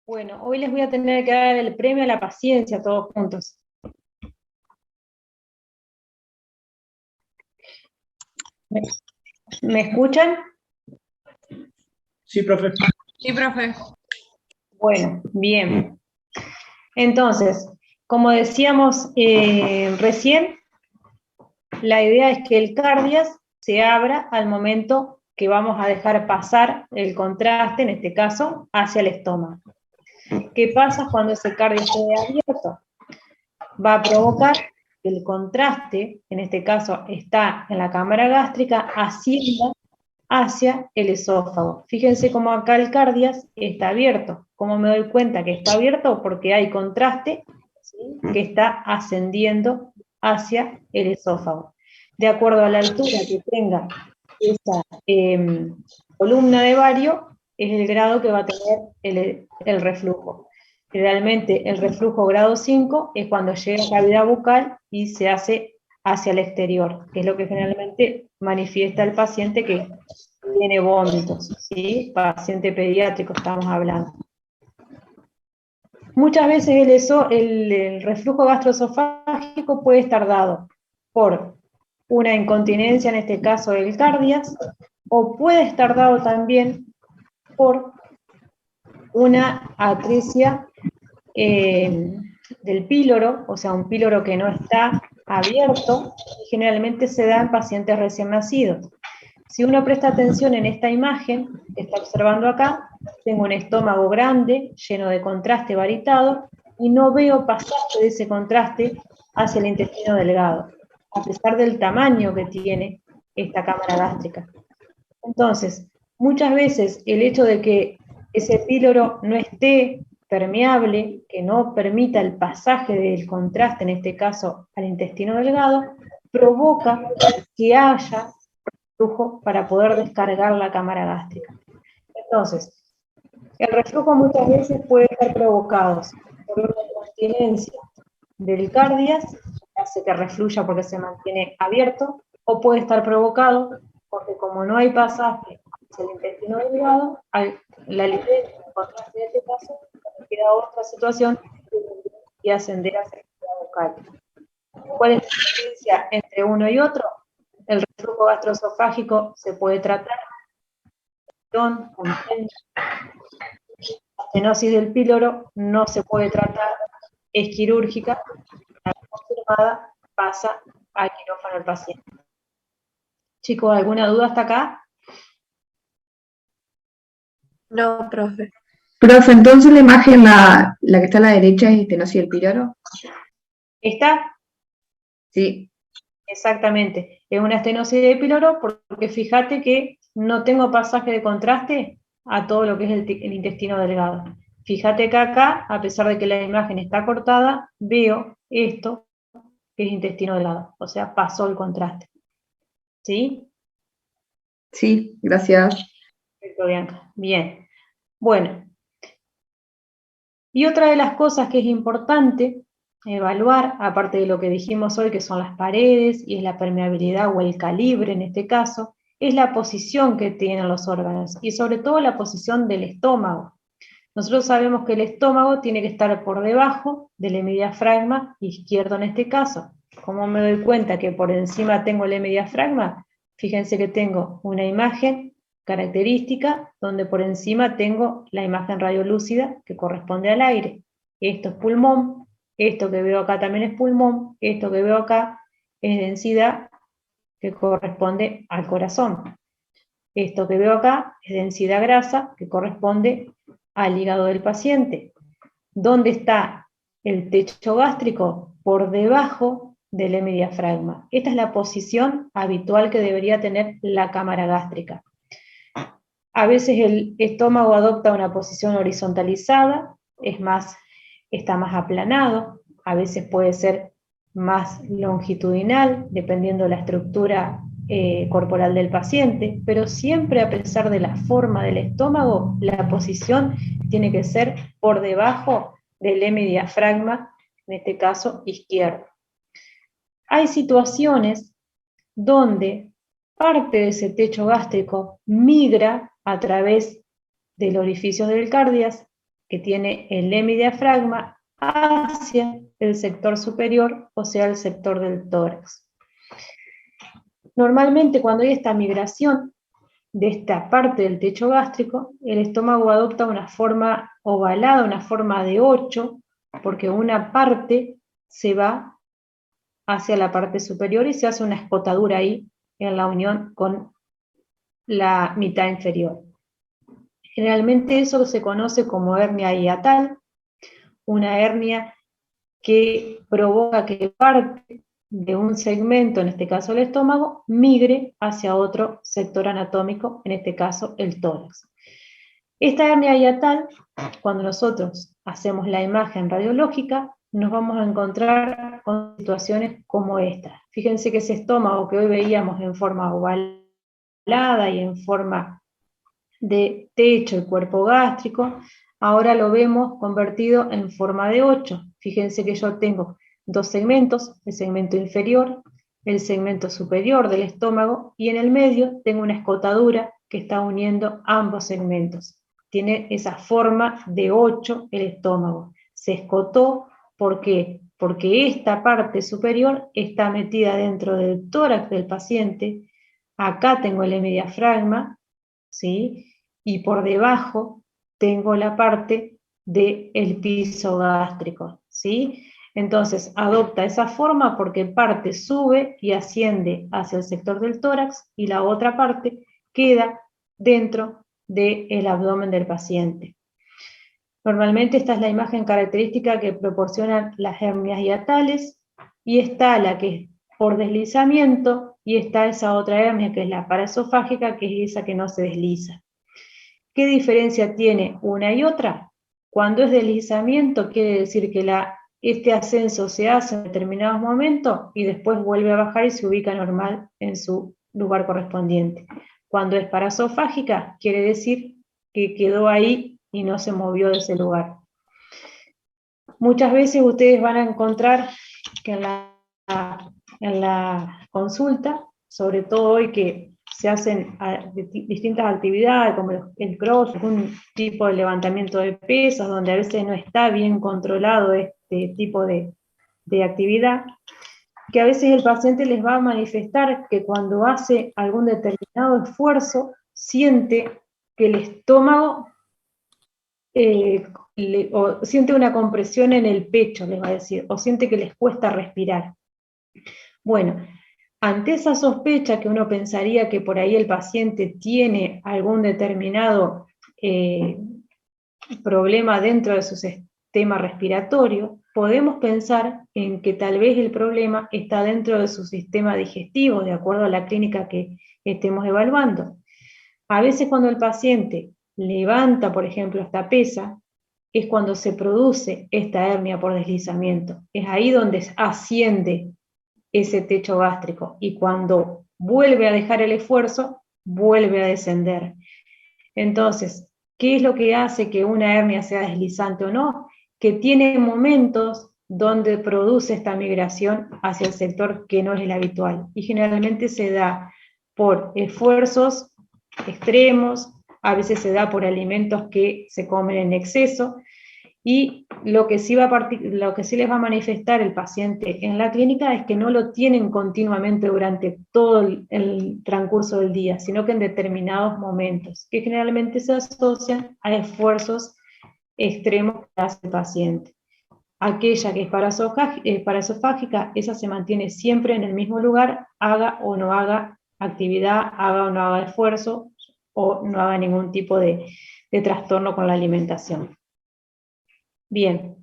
Bueno, hoy les voy a tener que dar el premio a la paciencia todos juntos. ¿Me escuchan? Sí, profe. Sí, profe. Bueno, bien. Entonces, como decíamos recién, la idea es que el cardias se abra al momento que vamos a dejar pasar el contraste, en este caso, hacia el estómago. ¿Qué pasa cuando ese cardias quede abierto? Va a provocar que el contraste, en este caso está en la cámara gástrica, ascienda hacia el esófago. Fíjense cómo acá el cardias está abierto. ¿Cómo me doy cuenta que está abierto? Porque hay contraste, ¿sí?, que está ascendiendo hacia el esófago. De acuerdo a la altura que tenga esa columna de vario, es el grado que va a tener el reflujo. Generalmente el reflujo grado 5 es cuando llega a cavidad bucal y se hace hacia el exterior, que es lo que generalmente manifiesta el paciente que tiene vómitos, ¿sí? Paciente pediátrico estamos hablando. Muchas veces el reflujo gastroesofágico puede estar dado por una incontinencia, en este caso del cardias, o puede estar dado también por una atresia del píloro, o sea, un píloro que no está abierto, y generalmente se da en pacientes recién nacidos. Si uno presta atención en esta imagen que está observando acá, tengo un estómago grande, lleno de contraste varitado, y no veo pasaje de ese contraste hacia el intestino delgado, a pesar del tamaño que tiene esta cámara gástrica. Entonces, muchas veces el hecho de que ese píloro no esté permeable, que no permita el pasaje del contraste, en este caso al intestino delgado, provoca que haya reflujo para poder descargar la cámara gástrica. Entonces, el reflujo muchas veces puede estar provocado por una incontinencia del cardias, que hace que refluya porque se mantiene abierto, o puede estar provocado porque como no hay pasaje hacia el intestino delgado, la libreta, en contraste de este caso, queda otra situación y ascender hacia el bucal. ¿Cuál es la diferencia entre uno y otro? El reflujo gastroesofágico se puede tratar con estenosis del píloro, no se puede tratar, es quirúrgica, una vez confirmada pasa al quirófano el paciente. Chicos, ¿alguna duda hasta acá? No, profe. Profe, entonces la imagen, la que está a la derecha es estenosis del píloro. ¿Está? Sí. Exactamente. Es una estenosis del píloro porque fíjate que no tengo pasaje de contraste a todo lo que es el intestino delgado. Fíjate que acá, a pesar de que la imagen está cortada, veo esto que es intestino delgado. O sea, pasó el contraste. ¿Sí? Sí, gracias. Perfecto, Bianca. Bien. Bueno. Y otra de las cosas que es importante evaluar, aparte de lo que dijimos hoy, que son las paredes, y es la permeabilidad o el calibre en este caso, es la posición que tienen los órganos, y sobre todo la posición del estómago. Nosotros sabemos que el estómago tiene que estar por debajo del hemidiafragma izquierdo en este caso. ¿Cómo me doy cuenta que por encima tengo el hemidiafragma? Fíjense que tengo una imagen característica donde por encima tengo la imagen radiolúcida que corresponde al aire. Esto es pulmón, esto que veo acá también es pulmón, esto que veo acá es densidad que corresponde al corazón. Esto que veo acá es densidad grasa que corresponde al hígado del paciente. ¿Dónde está el techo gástrico? Por debajo del hemidiafragma. Esta es la posición habitual que debería tener la cámara gástrica. A veces el estómago adopta una posición horizontalizada, está más aplanado, a veces puede ser más longitudinal, dependiendo de la estructura corporal del paciente, pero siempre a pesar de la forma del estómago, la posición tiene que ser por debajo del hemidiafragma, en este caso izquierdo. Hay situaciones donde parte de ese techo gástrico migra a través del orificio del cardias que tiene el hemidiafragma hacia el sector superior, o sea, el sector del tórax. Normalmente cuando hay esta migración de esta parte del techo gástrico, el estómago adopta una forma ovalada, una forma de 8, porque una parte se va hacia la parte superior y se hace una escotadura ahí en la unión con la mitad inferior. Generalmente eso se conoce como hernia hiatal, una hernia que provoca que parte de un segmento, en este caso el estómago, migre hacia otro sector anatómico, en este caso el tórax. Esta hernia hiatal, cuando nosotros hacemos la imagen radiológica, nos vamos a encontrar con situaciones como esta. Fíjense que ese estómago que hoy veíamos en forma ovalada y en forma de techo y cuerpo gástrico, ahora lo vemos convertido en forma de 8. Fíjense que yo tengo dos segmentos, el segmento inferior, el segmento superior del estómago, y en el medio tengo una escotadura que está uniendo ambos segmentos. Tiene esa forma de 8 el estómago. Se escotó, ¿por qué? Porque esta parte superior está metida dentro del tórax del paciente. Acá tengo el hemidiafragma, ¿sí? Y por debajo tengo la parte del piso gástrico, ¿sí? Entonces adopta esa forma porque parte sube y asciende hacia el sector del tórax y la otra parte queda dentro del abdomen del paciente. Normalmente esta es la imagen característica que proporcionan las hernias hiatales, y está la que es por deslizamiento, y está esa otra hernia que es la paraesofágica, que es esa que no se desliza. ¿Qué diferencia tiene una y otra? Cuando es deslizamiento quiere decir que este ascenso se hace en determinados momentos y después vuelve a bajar y se ubica normal en su lugar correspondiente. Cuando es paraesofágica quiere decir que quedó ahí y no se movió de ese lugar. Muchas veces ustedes van a encontrar que en la consulta, sobre todo hoy que se hacen distintas actividades como el cross, un tipo de levantamiento de pesas, donde a veces no está bien controlado este tipo de actividad, que a veces el paciente les va a manifestar que cuando hace algún determinado esfuerzo, siente que el estómago o siente una compresión en el pecho, les va a decir, o siente que les cuesta respirar. Bueno, ante esa sospecha que uno pensaría que por ahí el paciente tiene algún determinado problema dentro de su sistema respiratorio, podemos pensar en que tal vez el problema está dentro de su sistema digestivo, de acuerdo a la clínica que estemos evaluando. A veces cuando el paciente levanta, por ejemplo, esta pesa, es cuando se produce esta hernia por deslizamiento. Es ahí donde asciende ese techo gástrico, y cuando vuelve a dejar el esfuerzo, vuelve a descender. Entonces, ¿qué es lo que hace que una hernia sea deslizante o no? Que tiene momentos donde produce esta migración hacia el sector que no es el habitual, y generalmente se da por esfuerzos extremos, a veces se da por alimentos que se comen en exceso, y lo que sí les va a manifestar el paciente en la clínica es que no lo tienen continuamente durante todo el transcurso del día, sino que en determinados momentos, que generalmente se asocian a esfuerzos extremos que hace el paciente. Aquella que es paraesofágica, esa se mantiene siempre en el mismo lugar, haga o no haga actividad, haga o no haga esfuerzo, o no haga ningún tipo de trastorno con la alimentación. Bien.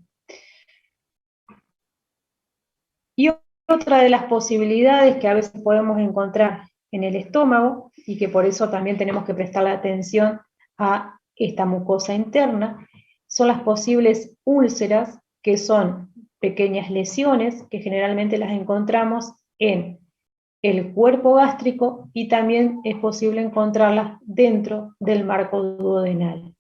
Y otra de las posibilidades que a veces podemos encontrar en el estómago, y que por eso también tenemos que prestarle atención a esta mucosa interna, son las posibles úlceras, que son pequeñas lesiones que generalmente las encontramos en el cuerpo gástrico, y también es posible encontrarlas dentro del marco duodenal.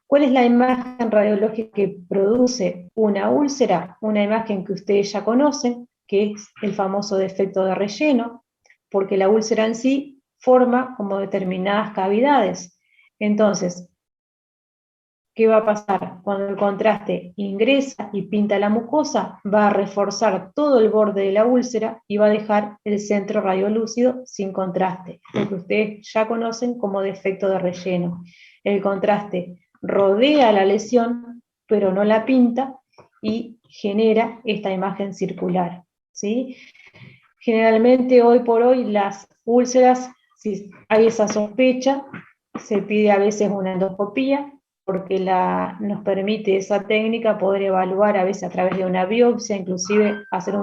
¿Cuál es la imagen radiológica que produce una úlcera? Una imagen que ustedes ya conocen, que es el famoso defecto de relleno, porque la úlcera en sí forma como determinadas cavidades. Entonces, ¿qué va a pasar? Cuando el contraste ingresa y pinta la mucosa, va a reforzar todo el borde de la úlcera y va a dejar el centro radiolúcido sin contraste, lo que ustedes ya conocen como defecto de relleno. El contraste rodea la lesión, pero no la pinta y genera esta imagen circular, ¿sí? Generalmente hoy por hoy las úlceras, si hay esa sospecha, se pide a veces una endoscopía, porque nos permite esa técnica poder evaluar a veces a través de una biopsia, inclusive hacer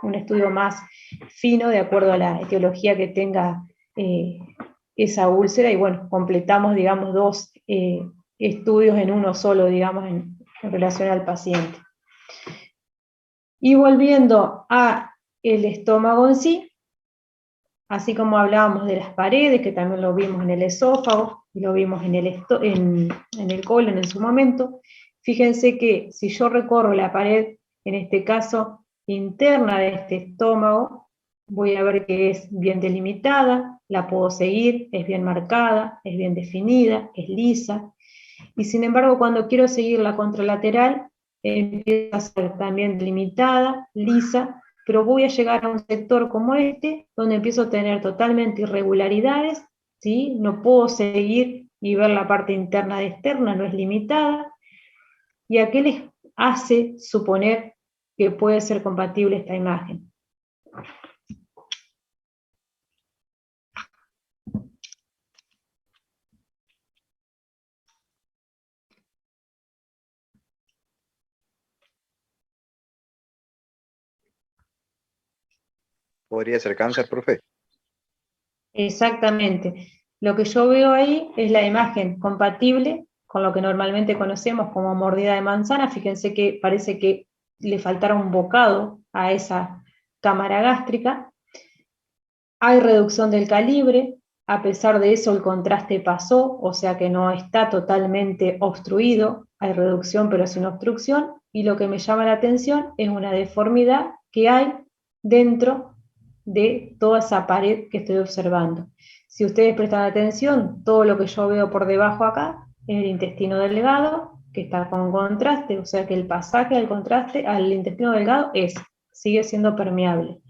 un estudio más fino de acuerdo a la etiología que tenga esa úlcera, y bueno, completamos, digamos, dos estudios en uno solo, digamos, en relación al paciente. Y volviendo a el estómago en sí, así como hablábamos de las paredes, que también lo vimos en el esófago, y lo vimos en el colon en su momento, fíjense que si yo recorro la pared, en este caso interna de este estómago, voy a ver que es bien delimitada, la puedo seguir, es bien marcada, es bien definida, es lisa, y sin embargo cuando quiero seguir la contralateral, empieza a ser también delimitada, lisa, pero voy a llegar a un sector como este, donde empiezo a tener totalmente irregularidades, ¿sí? No puedo seguir y ver la parte interna de externa, no es limitada, y a qué les hace suponer que puede ser compatible esta imagen. ¿Podría ser cáncer, profe? Exactamente. Lo que yo veo ahí es la imagen compatible con lo que normalmente conocemos como mordida de manzana. Fíjense que parece que le faltara un bocado a esa cámara gástrica. Hay reducción del calibre, a pesar de eso el contraste pasó, o sea que no está totalmente obstruido, hay reducción pero sin obstrucción, y lo que me llama la atención es una deformidad que hay dentro de toda esa pared que estoy observando. Si ustedes prestan atención, todo lo que yo veo por debajo acá es el intestino delgado, que está con contraste, o sea que el pasaje del contraste al intestino delgado sigue siendo permeable.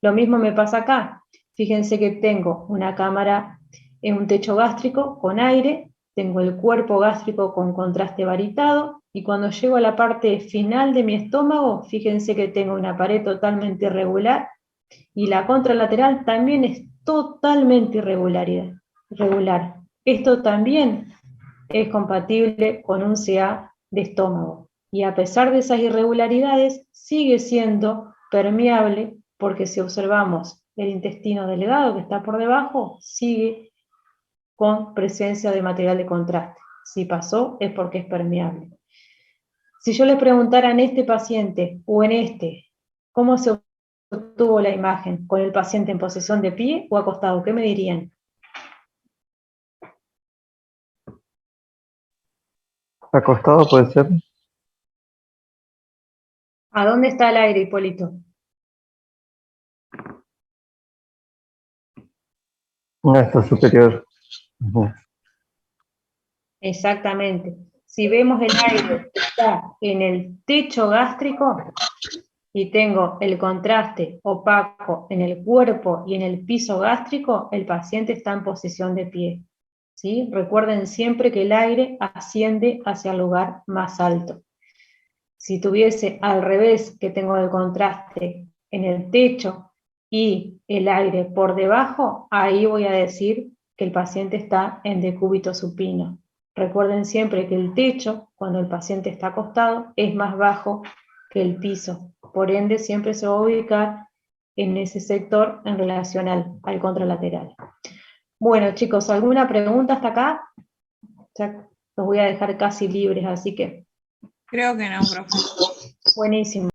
Lo mismo me pasa acá. Fíjense que tengo una cámara en un techo gástrico con aire, tengo el cuerpo gástrico con contraste varitado, y cuando llego a la parte final de mi estómago, fíjense que tengo una pared totalmente irregular, y la contralateral también es totalmente irregular. Esto también es compatible con un CA de estómago, y a pesar de esas irregularidades, sigue siendo permeable, porque si observamos el intestino delgado que está por debajo, sigue con presencia de material de contraste. Si pasó, es porque es permeable. Si yo les preguntara en este paciente o en este, ¿cómo se obtuvo la imagen? ¿Con el paciente en posición de pie o acostado? ¿Qué me dirían? Acostado puede ser. ¿A dónde está el aire, Hipólito? Está superior. Ujú. Exactamente. Si vemos el aire que está en el techo gástrico y tengo el contraste opaco en el cuerpo y en el piso gástrico, el paciente está en posición de pie, ¿sí? Recuerden siempre que el aire asciende hacia el lugar más alto. Si tuviese al revés, que tengo el contraste en el techo y el aire por debajo, ahí voy a decir que el paciente está en decúbito supino. Recuerden siempre que el techo, cuando el paciente está acostado, es más bajo que el piso. Por ende, siempre se va a ubicar en ese sector en relación al contralateral. Bueno, chicos, ¿alguna pregunta hasta acá? Ya los voy a dejar casi libres, así que... Creo que no, profe. Buenísimo.